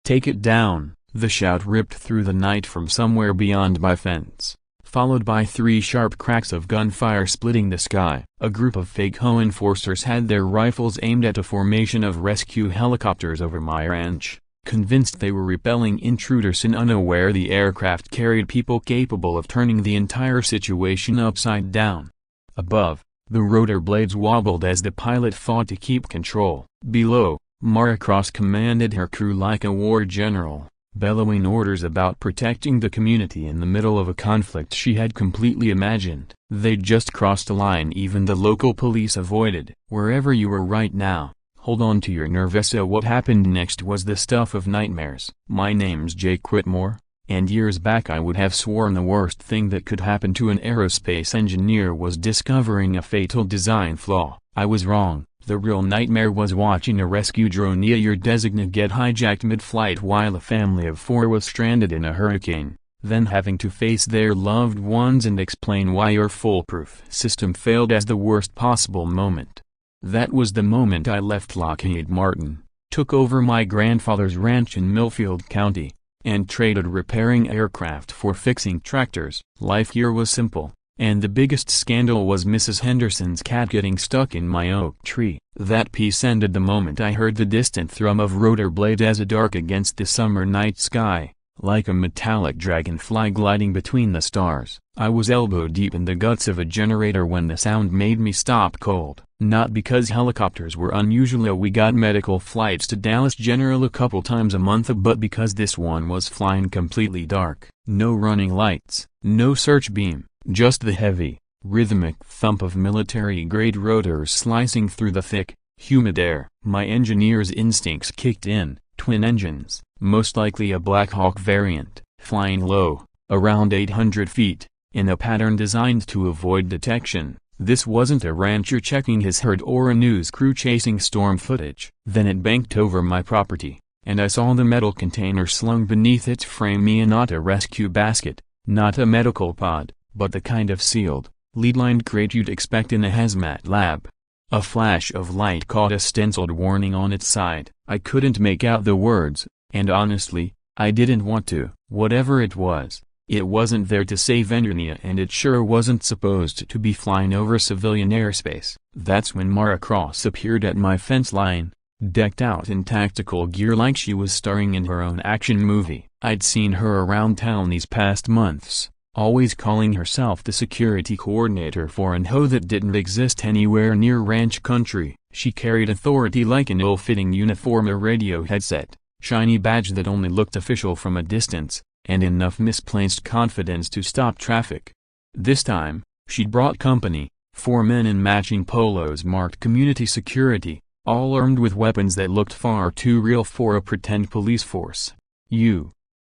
"Take it down!" The shout ripped through the night from somewhere beyond my fence, followed by 3 sharp cracks of gunfire splitting the sky. A group of fake HOA enforcers had their rifles aimed at a formation of rescue helicopters over my ranch, convinced they were repelling intruders and unaware the aircraft carried people capable of turning the entire situation upside down. Above, the rotor blades wobbled as the pilot fought to keep control. Below, Mara Cross commanded her crew like a war general, bellowing orders about protecting the community in the middle of a conflict she had completely imagined. They'd just crossed a line even the local police avoided. "Wherever you are right now, hold on to your nerve." So what happened next was the stuff of nightmares. My name's Jake Whitmore, and years back I would have sworn the worst thing that could happen to an aerospace engineer was discovering a fatal design flaw. I was wrong. The real nightmare was watching a rescue drone near your designate get hijacked mid-flight while a family of 4 was stranded in a hurricane, then having to face their loved ones and explain why your foolproof system failed as the worst possible moment. That was the moment I left Lockheed Martin, took over my grandfather's ranch in Millfield County, and traded repairing aircraft for fixing tractors. Life here was simple. And the biggest scandal was Mrs. Henderson's cat getting stuck in my oak tree. That piece ended the moment I heard the distant thrum of rotor blades as a dark against the summer night sky, like a metallic dragonfly gliding between the stars. I was elbow deep in the guts of a generator when the sound made me stop cold. Not because helicopters were unusual, we got medical flights to Dallas General a couple times a month, but because this one was flying completely dark. No running lights, no search beam. Just the heavy, rhythmic thump of military-grade rotors slicing through the thick, humid air. My engineer's instincts kicked in. Twin engines, most likely a Black Hawk variant, flying low, around 800 feet, in a pattern designed to avoid detection. This wasn't a rancher checking his herd or a news crew chasing storm footage. Then it banked over my property, and I saw the metal container slung beneath its frame. Not a rescue basket, not a medical pod, but the kind of sealed, lead-lined crate you'd expect in a hazmat lab. A flash of light caught a stenciled warning on its side. I couldn't make out the words, and honestly, I didn't want to. Whatever it was, it wasn't there to save anyone, and it sure wasn't supposed to be flying over civilian airspace. That's when Mara Cross appeared at my fence line, decked out in tactical gear like she was starring in her own action movie. I'd seen her around town these past months, always calling herself the security coordinator for an HOA that didn't exist anywhere near ranch country. She carried authority like an ill-fitting uniform, a radio headset, shiny badge that only looked official from a distance, and enough misplaced confidence to stop traffic. This time, she'd brought company, 4 men in matching polos marked community security, all armed with weapons that looked far too real for a pretend police force. "You!"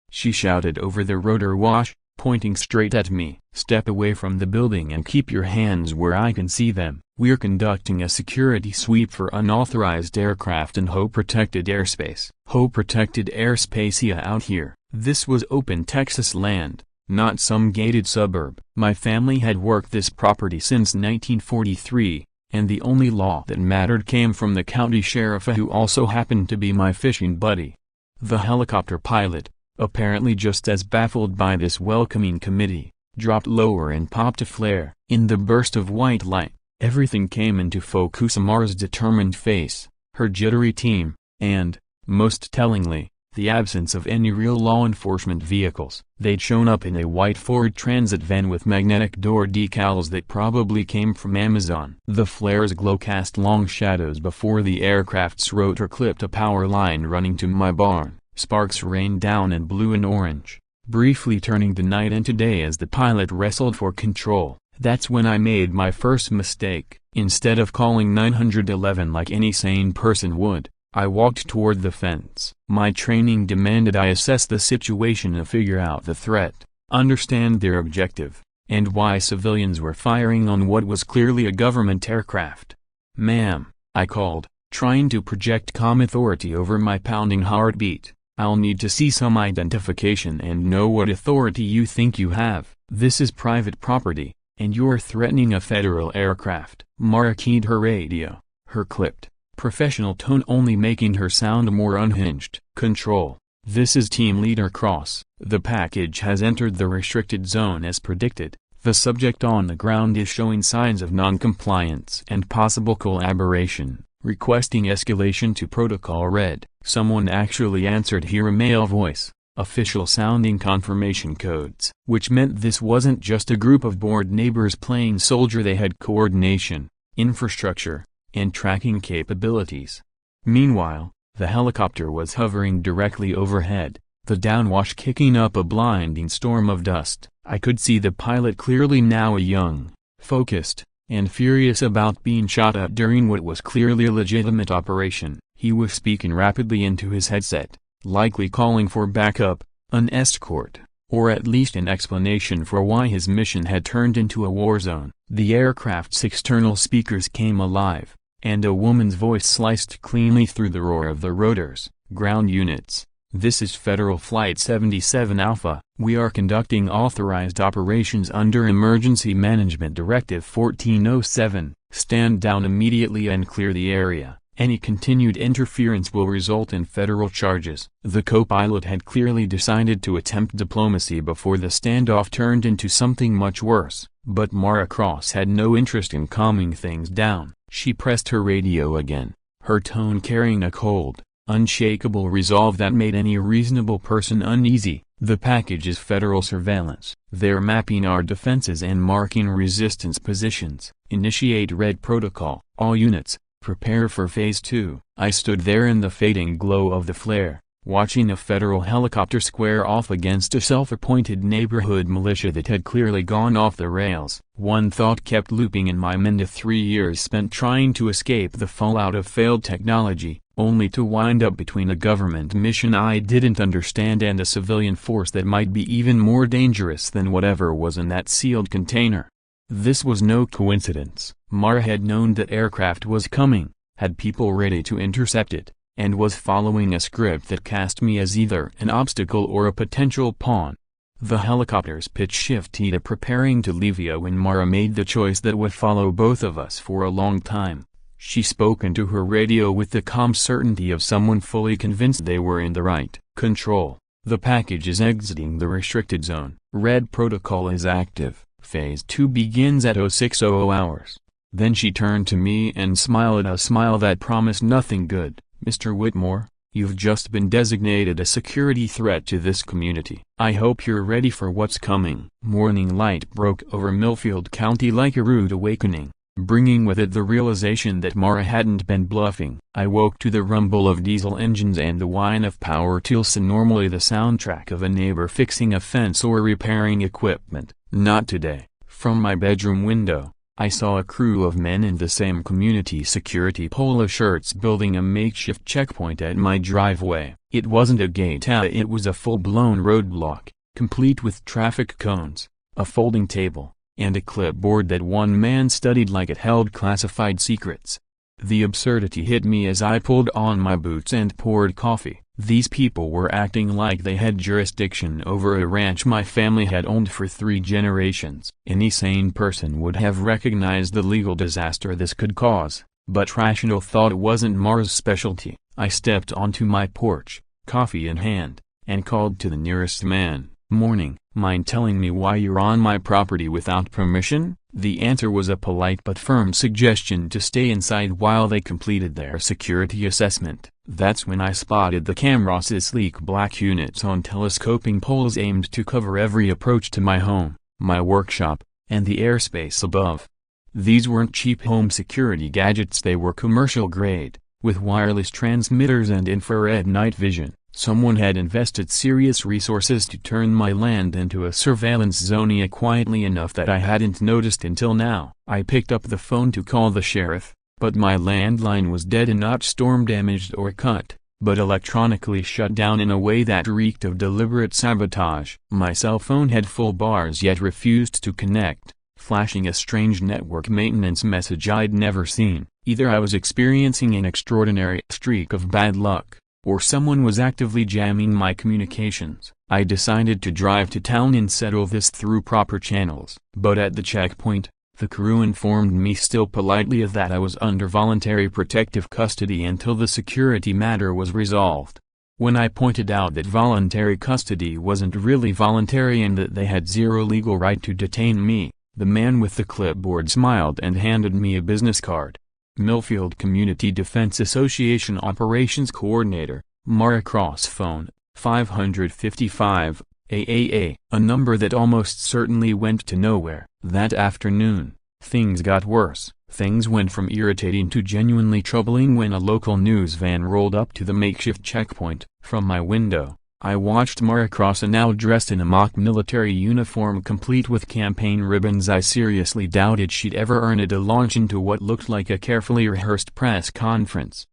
she shouted over the rotor wash, pointing straight at me. "Step away from the building and keep your hands where I can see them. We're conducting a security sweep for unauthorized aircraft in HOA-protected airspace." HOA-protected airspace, yeah, out here. This was open Texas land, not some gated suburb. My family had worked this property since 1943, and the only law that mattered came from the county sheriff, who also happened to be my fishing buddy. The helicopter pilot, apparently just as baffled by this welcoming committee, dropped lower and popped a flare. In the burst of white light, everything came into focus: Mara's determined face, her jittery team, and, most tellingly, the absence of any real law enforcement vehicles. They'd shown up in a white Ford Transit van with magnetic door decals that probably came from Amazon. The flare's glow cast long shadows before the aircraft's rotor clipped a power line running to my barn. Sparks rained down in blue and orange, briefly turning the night into day as the pilot wrestled for control. That's when I made my first mistake. Instead of calling 911 like any sane person would, I walked toward the fence. My training demanded I assess the situation and figure out the threat, understand their objective, and why civilians were firing on what was clearly a government aircraft. "Ma'am," I called, trying to project calm authority over my pounding heartbeat, "I'll need to see some identification and know what authority you think you have. This is private property, and you're threatening a federal aircraft." Mara keyed her radio, her clipped, professional tone only making her sound more unhinged. "Control," This is Team Leader Cross. The package has entered the restricted zone as predicted. The subject on the ground is showing signs of non-compliance and possible collaboration, requesting escalation to Protocol Red. Someone actually answered here, a male voice, official sounding confirmation codes, which meant this wasn't just a group of bored neighbors playing soldier. They had coordination, infrastructure, and tracking capabilities. Meanwhile, the helicopter was hovering directly overhead, the downwash kicking up a blinding storm of dust. I could see the pilot clearly now, a young, focused, and furious about being shot at during what was clearly a legitimate operation. He was speaking rapidly into his headset, likely calling for backup, an escort, or at least an explanation for why his mission had turned into a war zone. The aircraft's external speakers came alive, and a woman's voice sliced cleanly through the roar of the rotors. Ground units, this is Federal Flight 77 Alpha. We are conducting authorized operations under Emergency Management Directive 1407. Stand down immediately and clear the area. Any continued interference will result in federal charges. The co-pilot had clearly decided to attempt diplomacy before the standoff turned into something much worse. But Mara Cross had no interest in calming things down. She pressed her radio again, her tone carrying a cold, unshakable resolve that made any reasonable person uneasy. The package is federal surveillance. They're mapping our defenses and marking resistance positions. Initiate Red Protocol. All units, prepare for Phase 2. I stood there in the fading glow of the flare, watching a federal helicopter square off against a self-appointed neighborhood militia that had clearly gone off the rails. One thought kept looping in my mind: 3 years spent trying to escape the fallout of failed technology, only to wind up between a government mission I didn't understand and a civilian force that might be even more dangerous than whatever was in that sealed container. This was no coincidence. Mara had known that aircraft was coming, had people ready to intercept it, and was following a script that cast me as either an obstacle or a potential pawn. The helicopter's pitch shifted to preparing to leave when Mara made the choice that would follow both of us for a long time. She spoke into her radio with the calm certainty of someone fully convinced they were in the right. Control, the package is exiting the restricted zone. Red Protocol is active. Phase 2 begins at 0600 hours. Then she turned to me and smiled a smile that promised nothing good. Mr. Whitmore, you've just been designated a security threat to this community. I hope you're ready for what's coming. Morning light broke over Millfield County like a rude awakening, bringing with it the realization that Mara hadn't been bluffing. I woke to the rumble of diesel engines and the whine of power tools, normally the soundtrack of a neighbor fixing a fence or repairing equipment. Not today. From my bedroom window, I saw a crew of men in the same community security polo shirts building a makeshift checkpoint at my driveway. It wasn't a gate, it was a full-blown roadblock, complete with traffic cones, a folding table, and a clipboard that one man studied like it held classified secrets. The absurdity hit me as I pulled on my boots and poured coffee. These people were acting like they had jurisdiction over a ranch my family had owned for 3 generations. Any sane person would have recognized the legal disaster this could cause, but rational thought wasn't Mara's specialty. I stepped onto my porch, coffee in hand, and called to the nearest man. Morning, mind telling me why you're on my property without permission? The answer was a polite but firm suggestion to stay inside while they completed their security assessment. That's when I spotted the camera's sleek black units on telescoping poles aimed to cover every approach to my home, my workshop, and the airspace above. These weren't cheap home security gadgets, they were commercial grade, with wireless transmitters and infrared night vision. Someone had invested serious resources to turn my land into a surveillance zone quietly enough that I hadn't noticed until now. I picked up the phone to call the sheriff, but my landline was dead and not storm damaged or cut, but electronically shut down in a way that reeked of deliberate sabotage. My cell phone had full bars yet refused to connect, flashing a strange network maintenance message I'd never seen. Either I was experiencing an extraordinary streak of bad luck, or someone was actively jamming my communications. I decided to drive to town and settle this through proper channels. But at the checkpoint, the crew informed me still politely that I was under voluntary protective custody until the security matter was resolved. When I pointed out that voluntary custody wasn't really voluntary and that they had zero legal right to detain me, the man with the clipboard smiled and handed me a business card. Millfield Community Defense Association Operations Coordinator, Mara Cross, phone, 555, AAA, a number that almost certainly went to nowhere. That afternoon, things got worse. Things went from irritating to genuinely troubling when a local news van rolled up to the makeshift checkpoint. From my window, I watched Mara Cross, now dressed in a mock military uniform complete with campaign ribbons. I seriously doubted she'd ever earn it to launch into what looked like a carefully rehearsed press conference.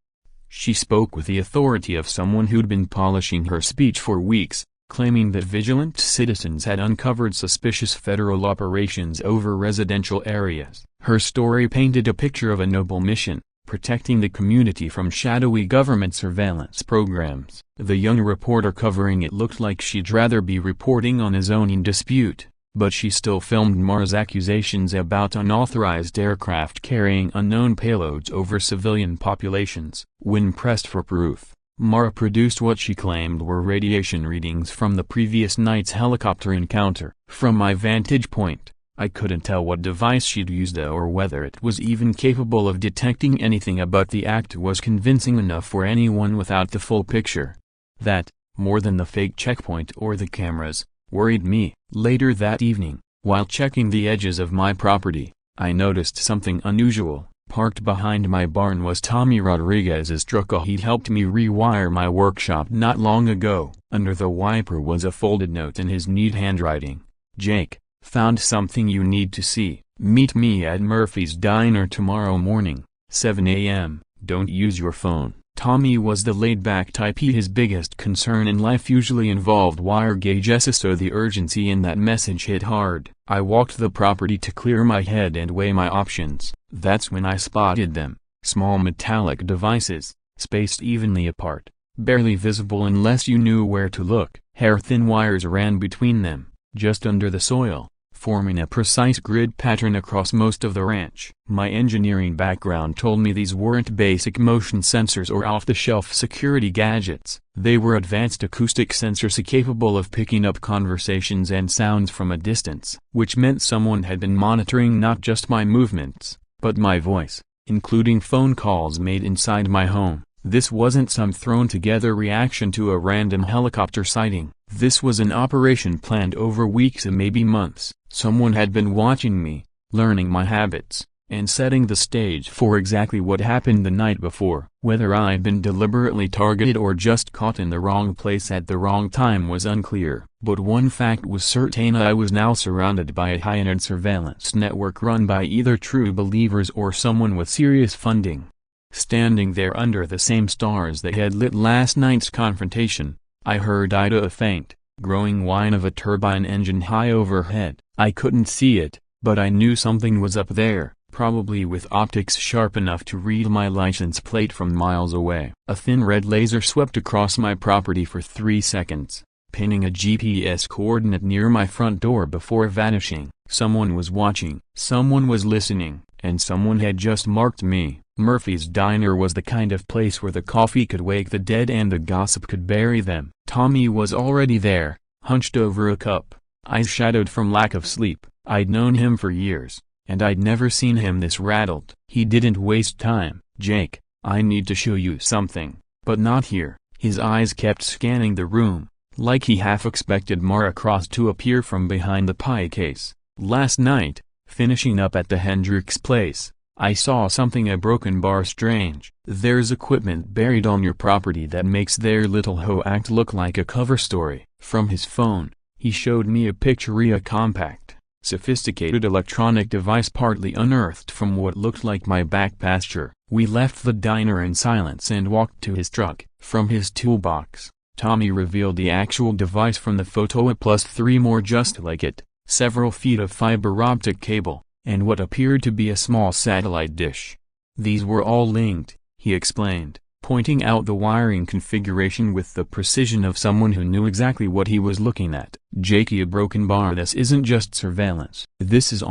She spoke with the authority of someone who'd been polishing her speech for weeks, claiming that vigilant citizens had uncovered suspicious federal operations over residential areas. Her story painted a picture of a noble mission, protecting the community from shadowy government surveillance programs. The young reporter covering it looked like she'd rather be reporting on a zoning dispute, but she still filmed Mara's accusations about unauthorized aircraft carrying unknown payloads over civilian populations. When pressed for proof, Mara produced what she claimed were radiation readings from the previous night's helicopter encounter. From my vantage point, I couldn't tell what device she'd used or whether it was even capable of detecting anything, but the act was convincing enough for anyone without the full picture. That, more than the fake checkpoint or the cameras, worried me. Later that evening, while checking the edges of my property, I noticed something unusual. Parked behind my barn was Tommy Rodriguez's truck. He'd helped me rewire my workshop not long ago. Under the wiper was a folded note in his neat handwriting. Jake, found something you need to see. Meet me at Murphy's Diner tomorrow morning, 7 a.m. Don't use your phone. Tommy was the laid-back type. His biggest concern in life usually involved wire gauges, so the urgency in that message hit hard. I walked the property to clear my head and weigh my options. That's when I spotted them. Small metallic devices, spaced evenly apart, barely visible unless you knew where to look. Hair-thin wires ran between them, just under the soil, forming a precise grid pattern across most of the ranch. My engineering background told me these weren't basic motion sensors or off-the-shelf security gadgets. They were advanced acoustic sensors capable of picking up conversations and sounds from a distance, which meant someone had been monitoring not just my movements, but my voice, including phone calls made inside my home. This wasn't some thrown-together reaction to a random helicopter sighting. This was an operation planned over weeks and maybe months. Someone had been watching me, learning my habits, and setting the stage for exactly what happened the night before. Whether I'd been deliberately targeted or just caught in the wrong place at the wrong time was unclear. But one fact was certain: I was now surrounded by a high-end surveillance network run by either true believers or someone with serious funding. Standing there under the same stars that had lit last night's confrontation, I heard a faint, growing whine of a turbine engine high overhead. I couldn't see it, but I knew something was up there, probably with optics sharp enough to read my license plate from miles away. A thin red laser swept across my property for 3 seconds, pinning a GPS coordinate near my front door before vanishing. Someone was watching, someone was listening, and someone had just marked me. Murphy's Diner was the kind of place where the coffee could wake the dead and the gossip could bury them. Tommy was already there, hunched over a cup, eyes shadowed from lack of sleep. I'd known him for years, and I'd never seen him this rattled. He didn't waste time. Jake, I need to show you something, but not here. His eyes kept scanning the room, like he half expected Mara Cross to appear from behind the pie case. Last night, finishing up at the Hendricks place, I saw something: a broken bar. Strange. There's equipment buried on your property that makes their little HOA act look like a cover story. From his phone, he showed me a picture of a compact, sophisticated electronic device partly unearthed from what looked like my back pasture. We left the diner in silence and walked to his truck. From his toolbox, Tommy revealed the actual device from the photo, plus 3 more just like it, several feet of fiber optic cable, and what appeared to be a small satellite dish. These were all linked, he explained, pointing out the wiring configuration with the precision of someone who knew exactly what he was looking at. Jakey, a broken bar. This isn't just surveillance. This is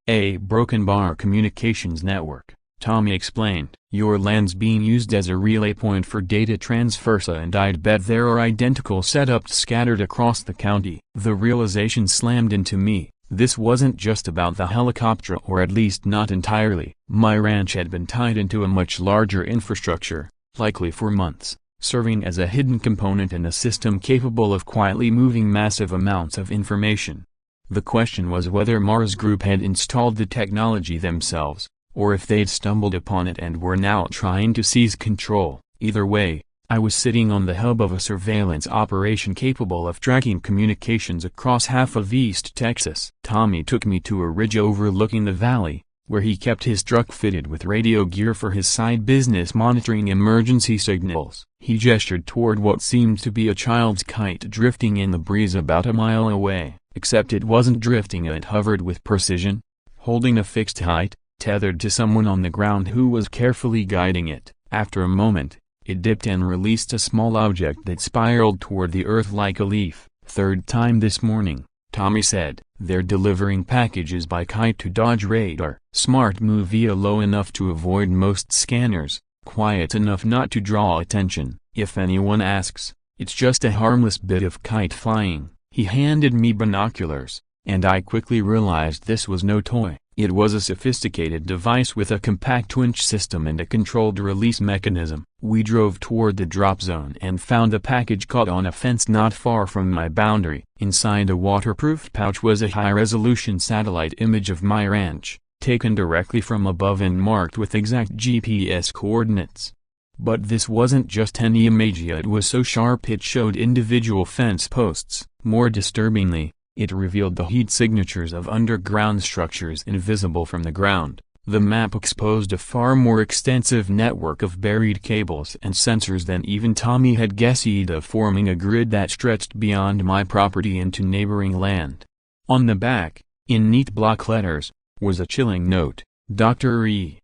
a broken bar communications network. Tommy explained. "Your land's being used as a relay point for data transfer, and I'd bet there are identical setups scattered across the county." The realization slammed into me. This wasn't just about the helicopter, or at least not entirely. My ranch had been tied into a much larger infrastructure, likely for months, serving as a hidden component in a system capable of quietly moving massive amounts of information. The question was whether Mars Group had installed the technology themselves, or if they'd stumbled upon it and were now trying to seize control. Either way, I was sitting on the hub of a surveillance operation capable of tracking communications across half of East Texas. Tommy took me to a ridge overlooking the valley, where he kept his truck fitted with radio gear for his side business monitoring emergency signals. He gestured toward what seemed to be a child's kite drifting in the breeze about a mile away, except it wasn't drifting, it hovered with precision, holding a fixed height, tethered to someone on the ground who was carefully guiding it. After a moment, it dipped and released a small object that spiraled toward the earth like a leaf. "Third time this morning," Tommy said. "They're delivering packages by kite to dodge radar. Smart move via low enough to avoid most scanners, quiet enough not to draw attention. If anyone asks, it's just a harmless bit of kite flying." He handed me binoculars, and I quickly realized this was no toy. It was a sophisticated device with a compact winch system and a controlled release mechanism. We drove toward the drop zone and found a package caught on a fence not far from my boundary. Inside a waterproof pouch was a high-resolution satellite image of my ranch, taken directly from above and marked with exact GPS coordinates. But this wasn't just any image, it was so sharp it showed individual fence posts. More disturbingly, it revealed the heat signatures of underground structures invisible from the ground. The map exposed a far more extensive network of buried cables and sensors than even Tommy had guessed, forming a grid that stretched beyond my property into neighboring land. On the back, in neat block letters, was a chilling note: Dr. E.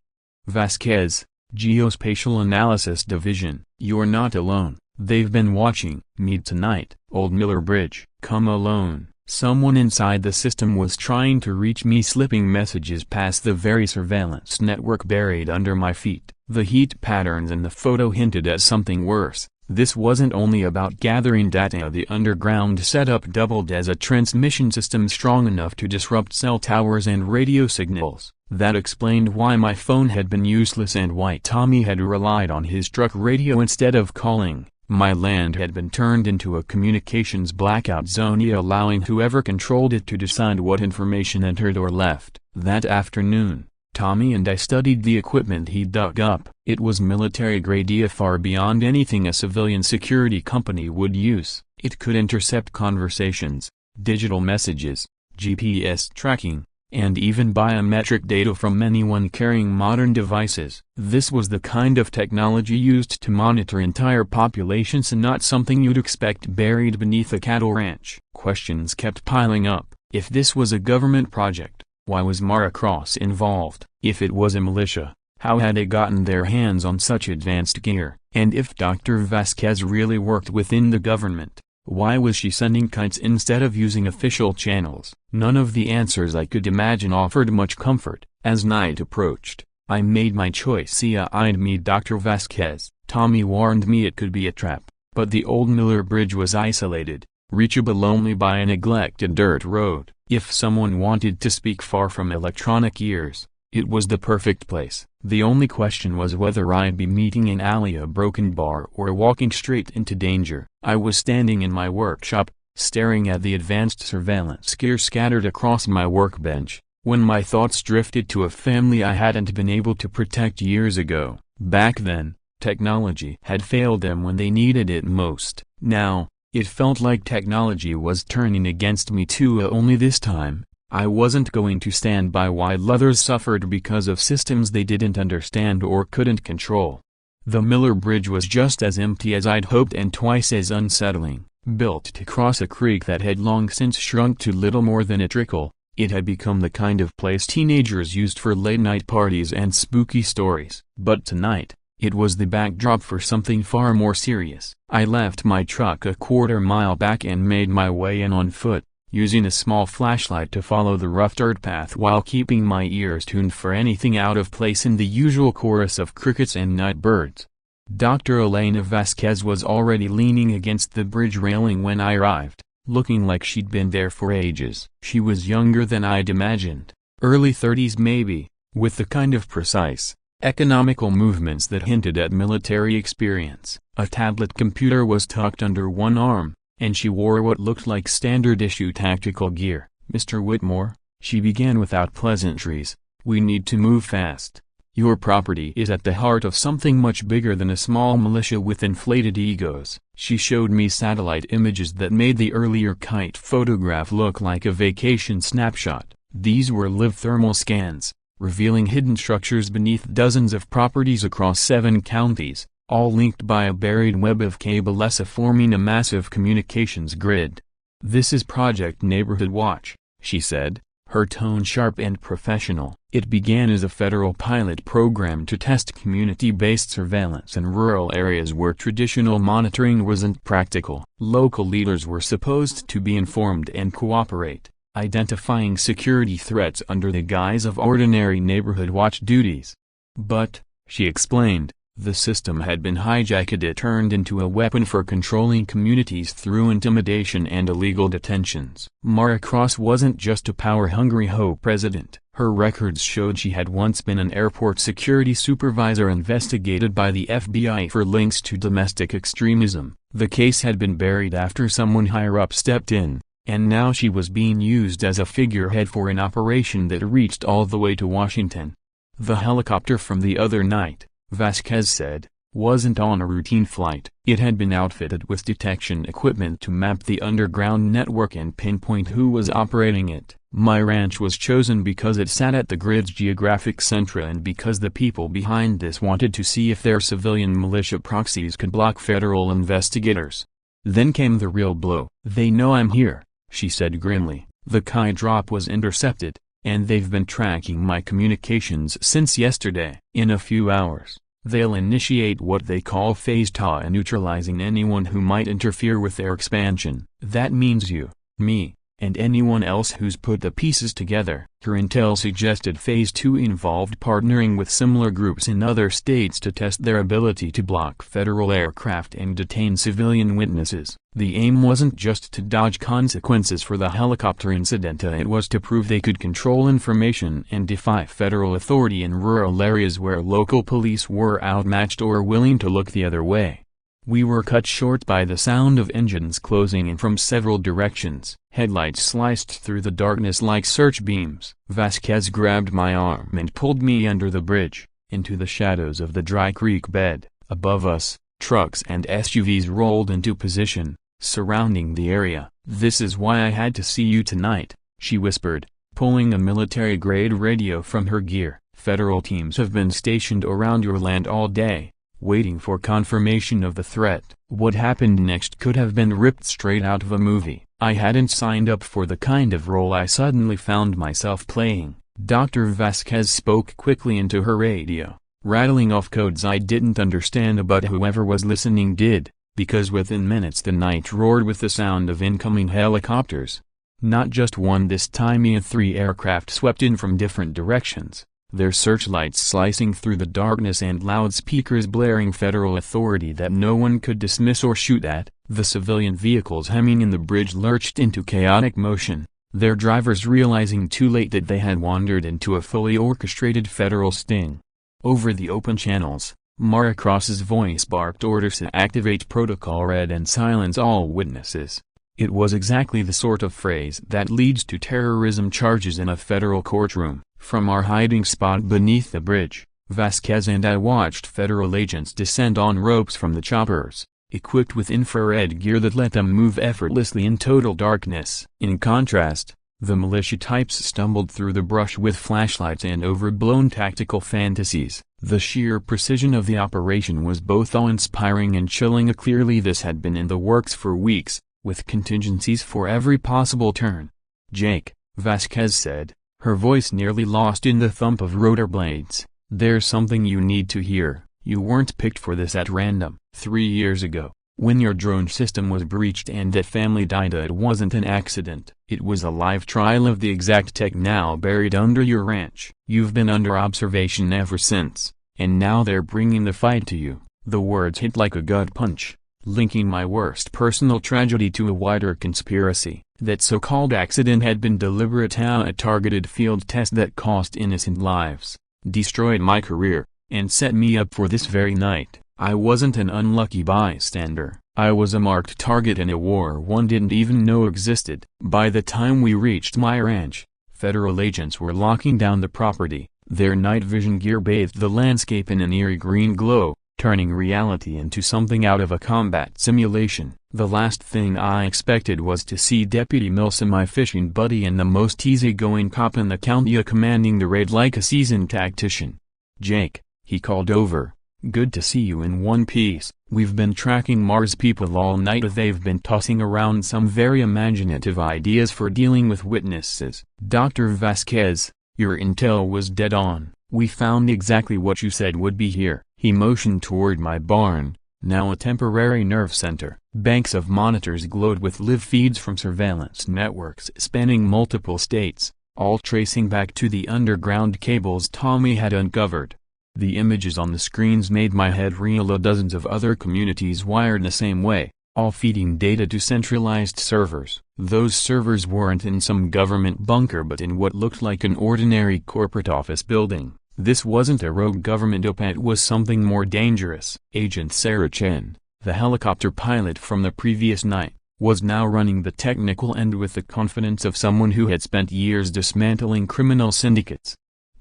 Vasquez, Geospatial Analysis Division. "You're not alone. They've been watching me tonight. Old Miller Bridge. Come alone." Someone inside the system was trying to reach me, slipping messages past the very surveillance network buried under my feet. The heat patterns in the photo hinted at something worse. This wasn't only about gathering data. The underground setup doubled as a transmission system strong enough to disrupt cell towers and radio signals. That explained why my phone had been useless and why Tommy had relied on his truck radio instead of calling. My land had been turned into a communications blackout zone, allowing whoever controlled it to decide what information entered or left. That afternoon, Tommy and I studied the equipment he dug up. It was military-grade, far beyond anything a civilian security company would use. It could intercept conversations, digital messages, GPS tracking, and even biometric data from anyone carrying modern devices. This was the kind of technology used to monitor entire populations, and not something you'd expect buried beneath a cattle ranch. Questions kept piling up. If this was a government project, why was Mara Cross involved? If it was a militia, how had it gotten their hands on such advanced gear? And if Dr. Vasquez really worked within the government, why was she sending kites instead of using official channels? None of the answers I could imagine offered much comfort. As night approached, I made my choice. I'd meet Dr. Vasquez. Tommy warned me it could be a trap, but the old Miller Bridge was isolated, reachable only by a neglected dirt road. If someone wanted to speak far from electronic ears, it was the perfect place. The only question was whether I'd be meeting an alley, a broken bar, or walking straight into danger. I was standing in my workshop, staring at the advanced surveillance gear scattered across my workbench, when my thoughts drifted to a family I hadn't been able to protect years ago. Back then, technology had failed them when they needed it most. Now, it felt like technology was turning against me too, only this time, I wasn't going to stand by while others suffered because of systems they didn't understand or couldn't control. The Miller Bridge was just as empty as I'd hoped and twice as unsettling. Built to cross a creek that had long since shrunk to little more than a trickle, it had become the kind of place teenagers used for late-night parties and spooky stories. But tonight, it was the backdrop for something far more serious. I left my truck a quarter mile back and made my way in on foot, using a small flashlight to follow the rough dirt path while keeping my ears tuned for anything out of place in the usual chorus of crickets and night birds. Dr. Elena Vasquez was already leaning against the bridge railing when I arrived, looking like she'd been there for ages. She was younger than I'd imagined, early 30s maybe, with the kind of precise, economical movements that hinted at military experience. A tablet computer was tucked under one arm, and she wore what looked like standard-issue tactical gear. "Mr. Whitmore," she began without pleasantries, "we need to move fast. Your property is at the heart of something much bigger than a small militia with inflated egos." She showed me satellite images that made the earlier kite photograph look like a vacation snapshot. These were live thermal scans, revealing hidden structures beneath dozens of properties across 7 counties, all linked by a buried web of cables forming a massive communications grid. "This is Project Neighborhood Watch," she said, her tone sharp and professional. "It began as a federal pilot program to test community-based surveillance in rural areas where traditional monitoring wasn't practical. Local leaders were supposed to be informed and cooperate, identifying security threats under the guise of ordinary neighborhood watch duties. But, she explained, the system had been hijacked. It turned into a weapon for controlling communities through intimidation and illegal detentions. Mara Cross wasn't just a power-hungry HOA president. Her records showed she had once been an airport security supervisor investigated by the FBI for links to domestic extremism. The case had been buried after someone higher up stepped in, and now she was being used as a figurehead for an operation that reached all the way to Washington. "The helicopter from the other night," Vasquez said, "wasn't on a routine flight. It had been outfitted with detection equipment to map the underground network and pinpoint who was operating it. My ranch was chosen because it sat at the grid's geographic center and because the people behind this wanted to see if their civilian militia proxies could block federal investigators." Then came the real blow. "They know I'm here," she said grimly. "The kite drop was intercepted, and they've been tracking my communications since yesterday. In a few hours, they'll initiate what they call Phase 2, neutralizing anyone who might interfere with their expansion. That means you, me, and anyone else who's put the pieces together." Her intel suggested Phase 2 involved partnering with similar groups in other states to test their ability to block federal aircraft and detain civilian witnesses. The aim wasn't just to dodge consequences for the helicopter incident, it was to prove they could control information and defy federal authority in rural areas where local police were outmatched or willing to look the other way. We were cut short by the sound of engines closing in from several directions. Headlights sliced through the darkness like search beams. Vasquez grabbed my arm and pulled me under the bridge, into the shadows of the dry creek bed. Above us, trucks and SUVs rolled into position, surrounding the area. "This is why I had to see you tonight," she whispered, pulling a military-grade radio from her gear. "Federal teams have been stationed around your land all day, waiting for confirmation of the threat." What happened next could have been ripped straight out of a movie. I hadn't signed up for the kind of role I suddenly found myself playing. Dr. Vasquez spoke quickly into her radio, rattling off codes I didn't understand, but whoever was listening did, because within minutes the night roared with the sound of incoming helicopters. Not just one this time, 3 aircraft swept in from different directions, their searchlights slicing through the darkness and loudspeakers blaring federal authority that no one could dismiss or shoot at. The civilian vehicles hemming in the bridge lurched into chaotic motion, their drivers realizing too late that they had wandered into a fully orchestrated federal sting. Over the open channels, Mara Cross's voice barked orders to activate Protocol Red and silence all witnesses. It was exactly the sort of phrase that leads to terrorism charges in a federal courtroom. From our hiding spot beneath the bridge, Vasquez and I watched federal agents descend on ropes from the choppers, equipped with infrared gear that let them move effortlessly in total darkness. In contrast, the militia types stumbled through the brush with flashlights and overblown tactical fantasies. The sheer precision of the operation was both awe-inspiring and chilling. Clearly this had been in the works for weeks, with contingencies for every possible turn. "Jake," Vasquez said, her voice nearly lost in the thump of rotor blades, "there's something you need to hear. You weren't picked for this at random. 3 years ago, When your drone system was breached and that family died, it wasn't an accident. It was a live trial of the exact tech now buried under your ranch. You've been under observation ever since, and now they're bringing the fight to you." The words hit like a gut punch, linking my worst personal tragedy to a wider conspiracy. That so-called accident had been deliberate, a targeted field test that cost innocent lives, destroyed my career, and set me up for this very night. I wasn't an unlucky bystander. I was a marked target in a war one didn't even know existed. By the time we reached my ranch, federal agents were locking down the property. Their night vision gear bathed the landscape in an eerie green glow, turning reality into something out of a combat simulation. The last thing I expected was to see Deputy Milsom, my fishing buddy and the most easygoing cop in the county, commanding the raid like a seasoned tactician. "Jake," he called over. "Good to see you in one piece. We've been tracking Mars people all night. They've been tossing around some very imaginative ideas for dealing with witnesses." "Dr. Vasquez, your intel was dead on. We found exactly what you said would be here." He motioned toward my barn, now a temporary nerve center. Banks of monitors glowed with live feeds from surveillance networks spanning multiple states, all tracing back to the underground cables Tommy had uncovered. The images on the screens made my head reel. Dozens of other communities wired the same way, all feeding data to centralized servers. Those servers weren't in some government bunker but in what looked like an ordinary corporate office building. This wasn't a rogue government OPA, it was something more dangerous. Agent Sarah Chen, the helicopter pilot from the previous night, was now running the technical end with the confidence of someone who had spent years dismantling criminal syndicates.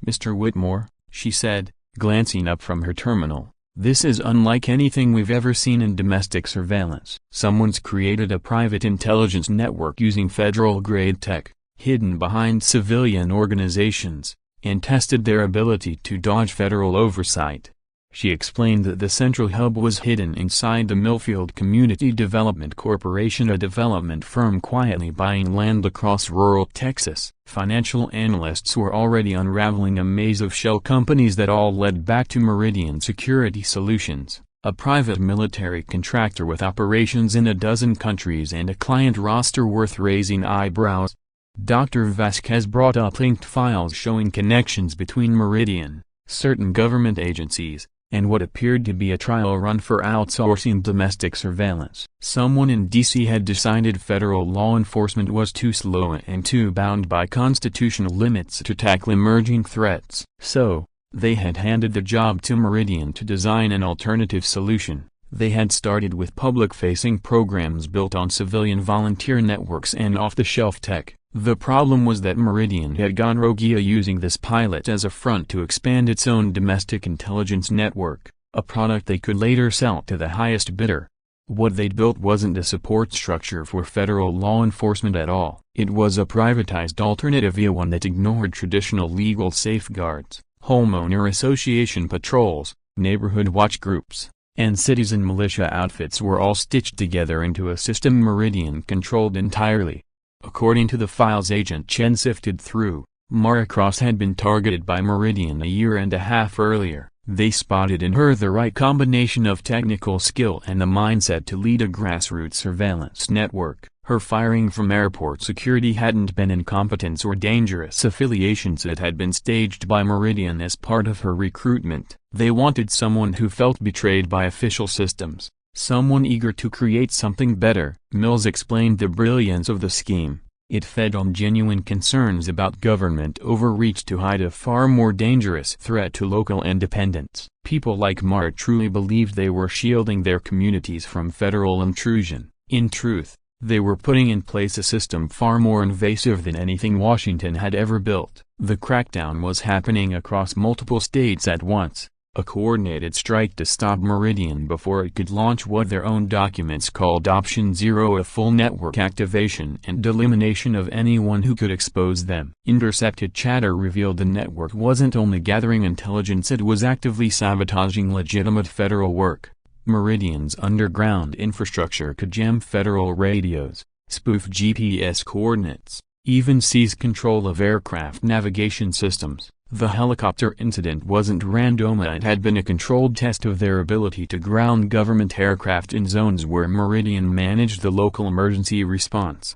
"Mr. Whitmore," she said, glancing up from her terminal, "this is unlike anything we've ever seen in domestic surveillance. Someone's created a private intelligence network using federal-grade tech, hidden behind civilian organizations, and tested their ability to dodge federal oversight." She explained that the central hub was hidden inside the Millfield Community Development Corporation, a development firm quietly buying land across rural Texas. Financial analysts were already unraveling a maze of shell companies that all led back to Meridian Security Solutions, a private military contractor with operations in a dozen countries and a client roster worth raising eyebrows. Dr. Vasquez brought up linked files showing connections between Meridian, certain government agencies, and what appeared to be a trial run for outsourcing domestic surveillance. Someone in D.C. had decided federal law enforcement was too slow and too bound by constitutional limits to tackle emerging threats. So, they had handed the job to Meridian to design an alternative solution. They had started with public-facing programs built on civilian volunteer networks and off-the-shelf tech. The problem was that Meridian had gone rogue, using this pilot as a front to expand its own domestic intelligence network, a product they could later sell to the highest bidder. What they'd built wasn't a support structure for federal law enforcement at all. It was a privatized alternative, one that ignored traditional legal safeguards. Homeowner association patrols, neighborhood watch groups, and citizen militia outfits were all stitched together into a system Meridian controlled entirely. According to the files Agent Chen sifted through, Mara Cross had been targeted by Meridian a year and a half earlier. They spotted in her the right combination of technical skill and the mindset to lead a grassroots surveillance network. Her firing from airport security hadn't been incompetence or dangerous affiliations. It had been staged by Meridian as part of her recruitment. They wanted someone who felt betrayed by official systems, someone eager to create something better. Mills explained the brilliance of the scheme. It fed on genuine concerns about government overreach to hide a far more dangerous threat to local independence. People like Mara truly believed they were shielding their communities from federal intrusion. In truth, they were putting in place a system far more invasive than anything Washington had ever built. The crackdown was happening across multiple states at once, a coordinated strike to stop Meridian before it could launch what their own documents called Option Zero, a full network activation and elimination of anyone who could expose them. Intercepted chatter revealed the network wasn't only gathering intelligence, it was actively sabotaging legitimate federal work. Meridian's underground infrastructure could jam federal radios, spoof GPS coordinates, even seized control of aircraft navigation systems. The helicopter incident wasn't random, it had been a controlled test of their ability to ground government aircraft in zones where Meridian managed the local emergency response.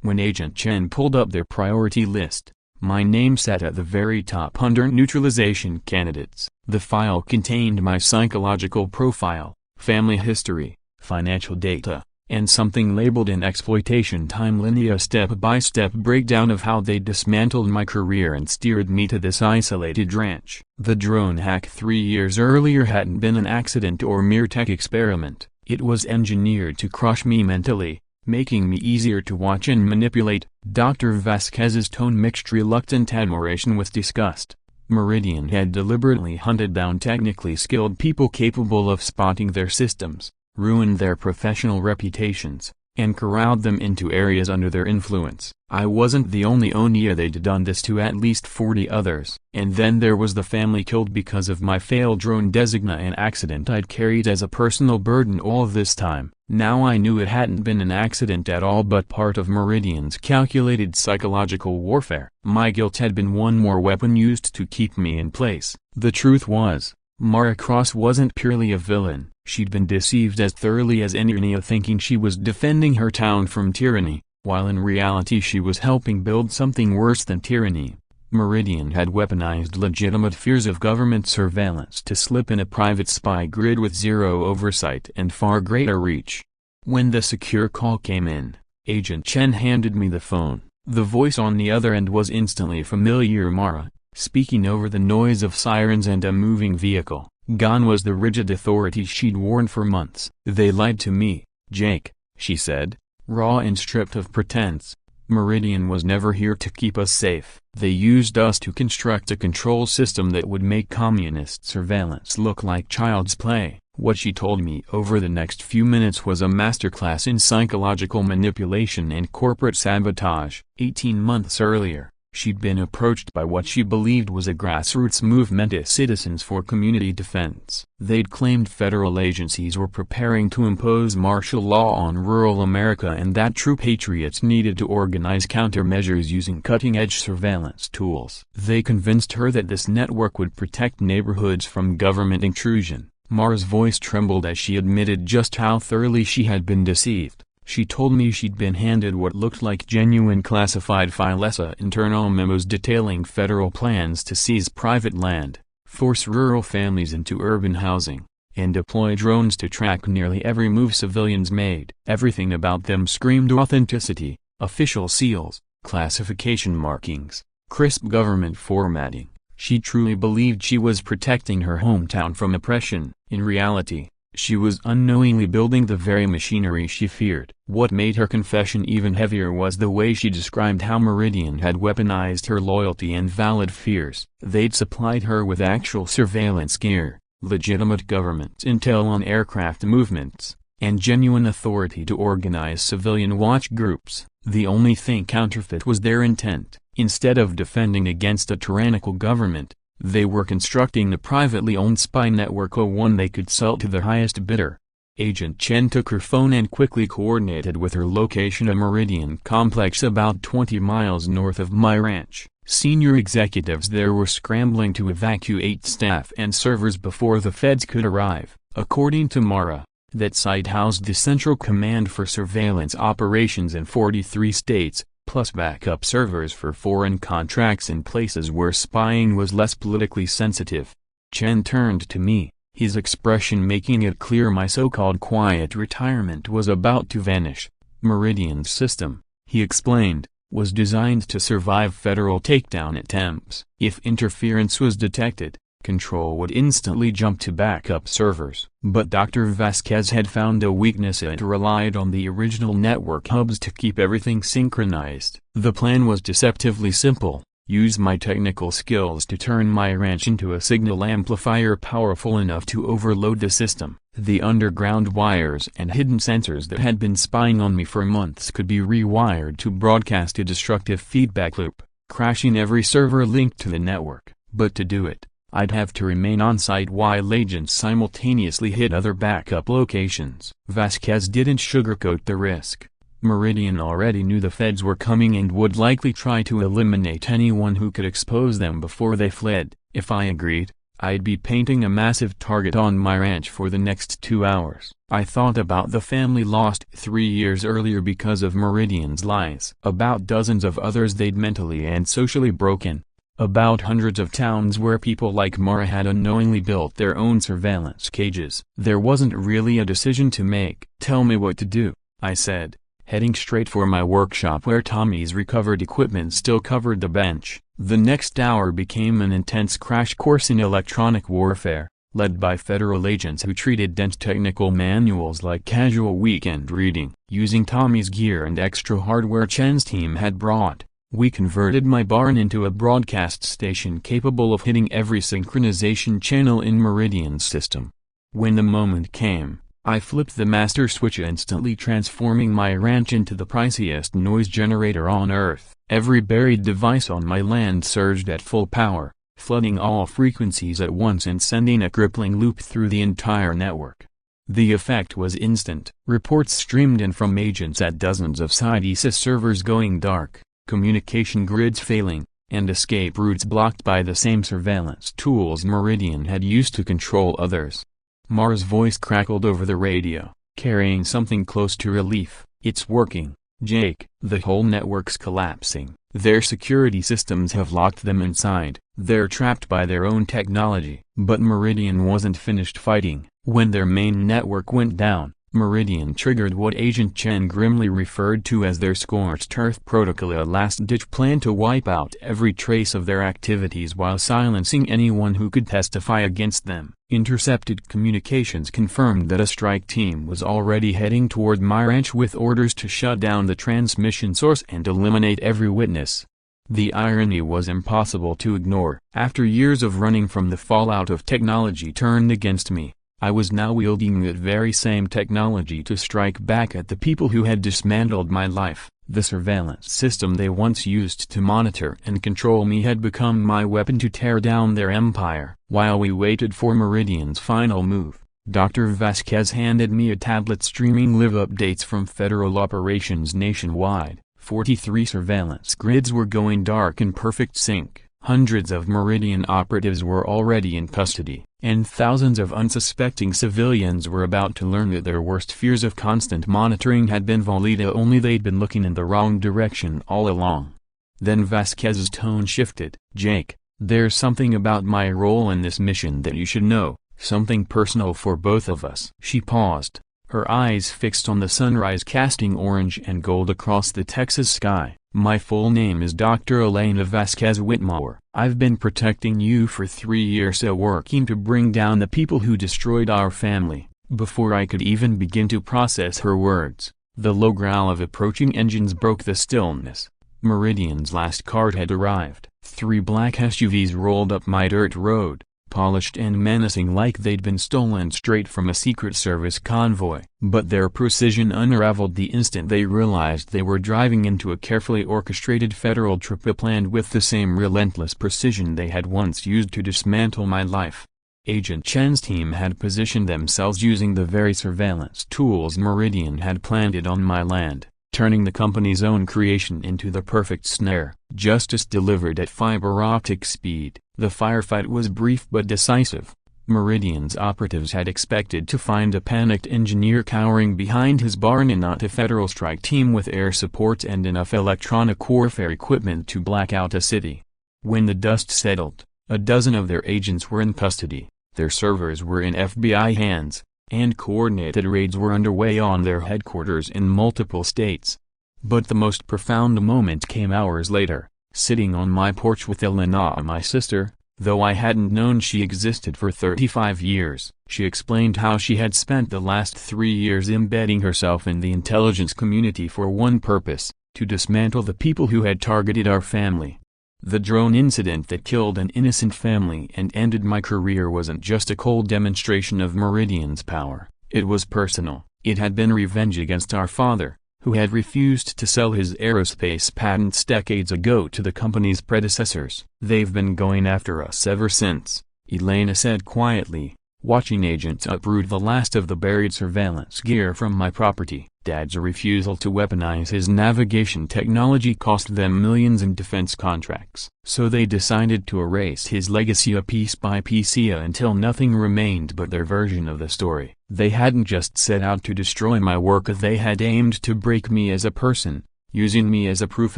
When Agent Chen pulled up their priority list, my name sat at the very top under neutralization candidates. The file contained my psychological profile, family history, financial data, and something labeled an exploitation timeline, a step-by-step breakdown of how they dismantled my career and steered me to this isolated ranch. The drone hack 3 years earlier hadn't been an accident or mere tech experiment. It was engineered to crush me mentally, making me easier to watch and manipulate. Dr. Vasquez's tone mixed reluctant admiration with disgust. Meridian had deliberately hunted down technically skilled people capable of spotting their systems, ruined their professional reputations, and corralled them into areas under their influence. I wasn't the only Onia. They'd done this to at least 40 others. And then there was the family killed because of my failed drone designa, an accident I'd carried as a personal burden all this time. Now I knew it hadn't been an accident at all, but part of Meridian's calculated psychological warfare. My guilt had been one more weapon used to keep me in place. The truth was, Mara Cross wasn't purely a villain. She'd been deceived as thoroughly as any Onia, thinking she was defending her town from tyranny, while in reality she was helping build something worse than tyranny. Meridian had weaponized legitimate fears of government surveillance to slip in a private spy grid with zero oversight and far greater reach. When the secure call came in, Agent Chen handed me the phone. The voice on the other end was instantly familiar. Mara, speaking over the noise of sirens and a moving vehicle. Gone was the rigid authority she'd worn for months. They lied to me, Jake, she said, raw and stripped of pretense. Meridian was never here to keep us safe. They used us to construct a control system that would make communist surveillance look like child's play. What she told me over the next few minutes was a masterclass in psychological manipulation and corporate sabotage. 18 months earlier, she'd been approached by what she believed was a grassroots movement of Citizens for Community Defense. They'd claimed federal agencies were preparing to impose martial law on rural America and that true patriots needed to organize countermeasures using cutting-edge surveillance tools. They convinced her that this network would protect neighborhoods from government intrusion. Mara's voice trembled as she admitted just how thoroughly she had been deceived. She told me she'd been handed what looked like genuine classified FILESA internal memos detailing federal plans to seize private land, force rural families into urban housing, and deploy drones to track nearly every move civilians made. Everything about them screamed authenticity: official seals, classification markings, crisp government formatting. She truly believed she was protecting her hometown from oppression. In reality, she was unknowingly building the very machinery she feared. What made her confession even heavier was the way she described how Meridian had weaponized her loyalty and valid fears. They'd supplied her with actual surveillance gear, legitimate government intel on aircraft movements, and genuine authority to organize civilian watch groups. The only thing counterfeit was their intent. Instead of defending against a tyrannical government, they were constructing a privately owned spy network, one they could sell to the highest bidder. Agent Chen took her phone and quickly coordinated with her location, a Meridian complex about 20 miles north of my ranch. Senior executives there were scrambling to evacuate staff and servers before the feds could arrive. According to Mara, that site housed the Central Command for Surveillance Operations in 43 states, plus backup servers for foreign contracts in places where spying was less politically sensitive. Chen turned to me, his expression making it clear my so-called quiet retirement was about to vanish. Meridian's system, he explained, was designed to survive federal takedown attempts. If interference was detected, control would instantly jump to backup servers. But Dr. Vasquez had found a weakness: it relied on the original network hubs to keep everything synchronized. The plan was deceptively simple: use my technical skills to turn my ranch into a signal amplifier powerful enough to overload the system. The underground wires and hidden sensors that had been spying on me for months could be rewired to broadcast a destructive feedback loop, crashing every server linked to the network. But to do it, I'd have to remain on-site while agents simultaneously hit other backup locations. Vasquez didn't sugarcoat the risk. Meridian already knew the feds were coming and would likely try to eliminate anyone who could expose them before they fled. If I agreed, I'd be painting a massive target on my ranch for the next 2 hours. I thought about the family lost 3 years earlier because of Meridian's lies. About dozens of others they'd mentally and socially broken. About hundreds of towns where people like Mara had unknowingly built their own surveillance cages. There wasn't really a decision to make. "Tell me what to do," I said, heading straight for my workshop where Tommy's recovered equipment still covered the bench. The next hour became an intense crash course in electronic warfare, led by federal agents who treated dense technical manuals like casual weekend reading. Using Tommy's gear and extra hardware Chen's team had brought, we converted my barn into a broadcast station capable of hitting every synchronization channel in Meridian's system. When the moment came, I flipped the master switch, instantly transforming my ranch into the priciest noise generator on Earth. Every buried device on my land surged at full power, flooding all frequencies at once and sending a crippling loop through the entire network. The effect was instant. Reports streamed in from agents at dozens of side-ISIS servers going dark, communication grids failing, and escape routes blocked by the same surveillance tools Meridian had used to control others. Mara's voice crackled over the radio, carrying something close to relief. "It's working, Jake. The whole network's collapsing. Their security systems have locked them inside. They're trapped by their own technology." But Meridian wasn't finished fighting. When their main network went down, Meridian triggered what Agent Chen grimly referred to as their scorched earth protocol, a last-ditch plan to wipe out every trace of their activities while silencing anyone who could testify against them. Intercepted communications confirmed that a strike team was already heading toward my ranch with orders to shut down the transmission source and eliminate every witness. The irony was impossible to ignore. After years of running from the fallout of technology turned against me, I was now wielding that very same technology to strike back at the people who had dismantled my life. The surveillance system they once used to monitor and control me had become my weapon to tear down their empire. While we waited for Meridian's final move, Dr. Vasquez handed me a tablet streaming live updates from federal operations nationwide. 43 surveillance grids were going dark in perfect sync. Hundreds of Meridian operatives were already in custody, and thousands of unsuspecting civilians were about to learn that their worst fears of constant monitoring had been valid, only they'd been looking in the wrong direction all along. Then Vasquez's tone shifted. "Jake, there's something about my role in this mission that you should know, something personal for both of us." She paused, her eyes fixed on the sunrise casting orange and gold across the Texas sky. "My full name is Dr. Elena Vasquez Whitmore. I've been protecting you for 3 years, working to bring down the people who destroyed our family." Before I could even begin to process her words, the low growl of approaching engines broke the stillness. Meridian's last cart had arrived. 3 black SUVs rolled up my dirt road, polished and menacing like they'd been stolen straight from a Secret Service convoy. But their precision unraveled the instant they realized they were driving into a carefully orchestrated federal trip planned with the same relentless precision they had once used to dismantle my life. Agent Chen's team had positioned themselves using the very surveillance tools Meridian had planted on my land, turning the company's own creation into the perfect snare. Justice delivered at fiber optic speed. The firefight was brief but decisive. Meridian's operatives had expected to find a panicked engineer cowering behind his barn and not a federal strike team with air support and enough electronic warfare equipment to black out a city. When the dust settled, a dozen of their agents were in custody, their servers were in FBI hands, and coordinated raids were underway on their headquarters in multiple states. But the most profound moment came hours later, sitting on my porch with Elena, my sister. Though I hadn't known she existed for 35 years, she explained how she had spent the last 3 years embedding herself in the intelligence community for one purpose: to dismantle the people who had targeted our family. The drone incident that killed an innocent family and ended my career wasn't just a cold demonstration of Meridian's power, it was personal. It had been revenge against our father, who had refused to sell his aerospace patents decades ago to the company's predecessors. "They've been going after us ever since," Elena said quietly, watching agents uproot the last of the buried surveillance gear from my property. Dad's refusal to weaponize his navigation technology cost them millions in defense contracts. So they decided to erase his legacy piece by piece until nothing remained but their version of the story. They hadn't just set out to destroy my work, they had aimed to break me as a person, using me as a proof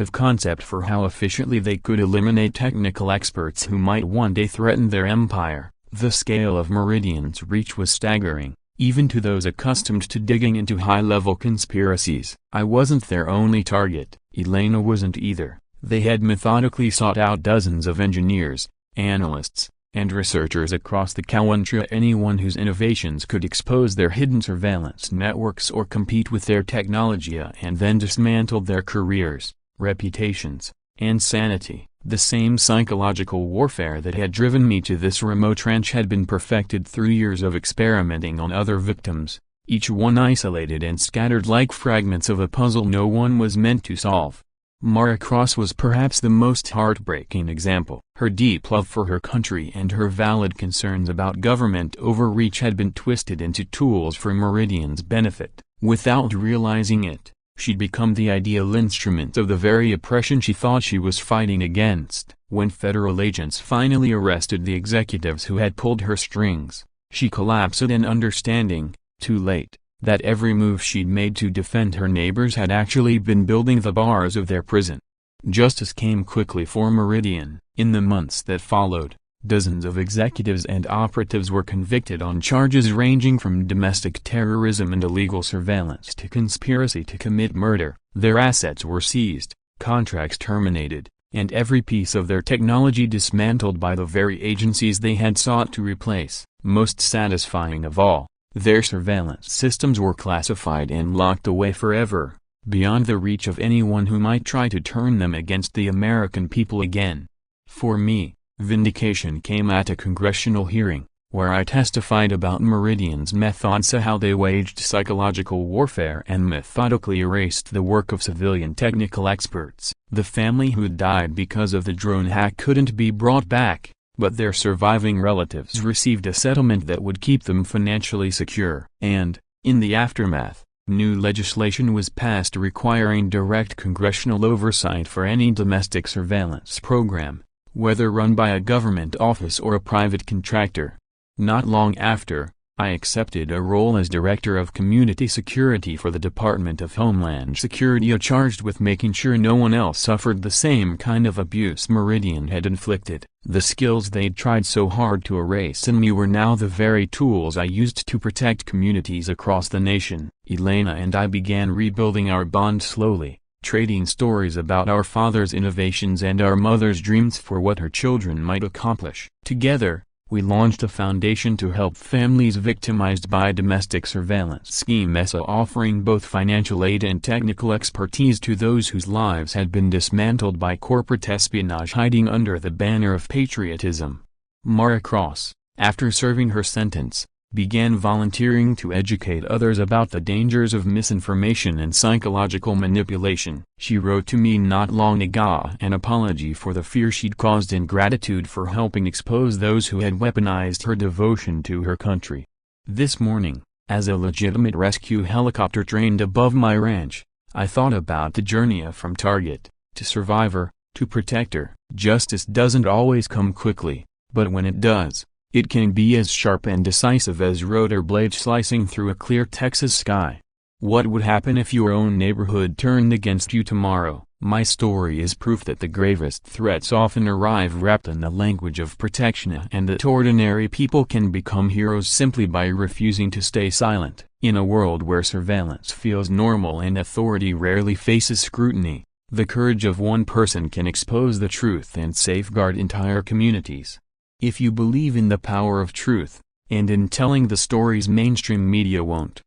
of concept for how efficiently they could eliminate technical experts who might one day threaten their empire. The scale of Meridian's reach was staggering, even to those accustomed to digging into high-level conspiracies. I wasn't their only target. Elena wasn't either. They had methodically sought out dozens of engineers, analysts, and researchers across the country, anyone whose innovations could expose their hidden surveillance networks or compete with their technology, and then dismantled their careers, reputations, and sanity. The same psychological warfare that had driven me to this remote trench had been perfected through years of experimenting on other victims, each one isolated and scattered like fragments of a puzzle no one was meant to solve. Mara Cross was perhaps the most heartbreaking example. Her deep love for her country and her valid concerns about government overreach had been twisted into tools for Meridian's benefit. Without realizing it, she'd become the ideal instrument of the very oppression she thought she was fighting against. When federal agents finally arrested the executives who had pulled her strings, she collapsed in understanding, too late, that every move she'd made to defend her neighbors had actually been building the bars of their prison. Justice came quickly for Meridian. In the months that followed, dozens of executives and operatives were convicted on charges ranging from domestic terrorism and illegal surveillance to conspiracy to commit murder. Their assets were seized, contracts terminated, and every piece of their technology dismantled by the very agencies they had sought to replace. Most satisfying of all, their surveillance systems were classified and locked away forever, beyond the reach of anyone who might try to turn them against the American people again. For me, vindication came at a congressional hearing, where I testified about Meridian's methods, how they waged psychological warfare and methodically erased the work of civilian technical experts. The family who died because of the drone hack couldn't be brought back, but their surviving relatives received a settlement that would keep them financially secure. And, in the aftermath, new legislation was passed requiring direct congressional oversight for any domestic surveillance program, whether run by a government office or a private contractor. Not long after, I accepted a role as Director of Community Security for the Department of Homeland Security, charged with making sure no one else suffered the same kind of abuse Meridian had inflicted. The skills they'd tried so hard to erase in me were now the very tools I used to protect communities across the nation. Elena and I began rebuilding our bond slowly, trading stories about our father's innovations and our mother's dreams for what her children might accomplish. Together, we launched a foundation to help families victimized by domestic surveillance schemes, offering both financial aid and technical expertise to those whose lives had been dismantled by corporate espionage hiding under the banner of patriotism. Mara Cross, after serving her sentence, began volunteering to educate others about the dangers of misinformation and psychological manipulation. She wrote to me not long ago an apology for the fear she'd caused and gratitude for helping expose those who had weaponized her devotion to her country. This morning, as a legitimate rescue helicopter trained above my ranch, I thought about the journey from target, to survivor, to protector. Justice doesn't always come quickly, but when it does, it can be as sharp and decisive as rotor blades slicing through a clear Texas sky. What would happen if your own neighborhood turned against you tomorrow? My story is proof that the gravest threats often arrive wrapped in the language of protection, and that ordinary people can become heroes simply by refusing to stay silent. In a world where surveillance feels normal and authority rarely faces scrutiny, the courage of one person can expose the truth and safeguard entire communities. If you believe in the power of truth, and in telling the stories mainstream media won't,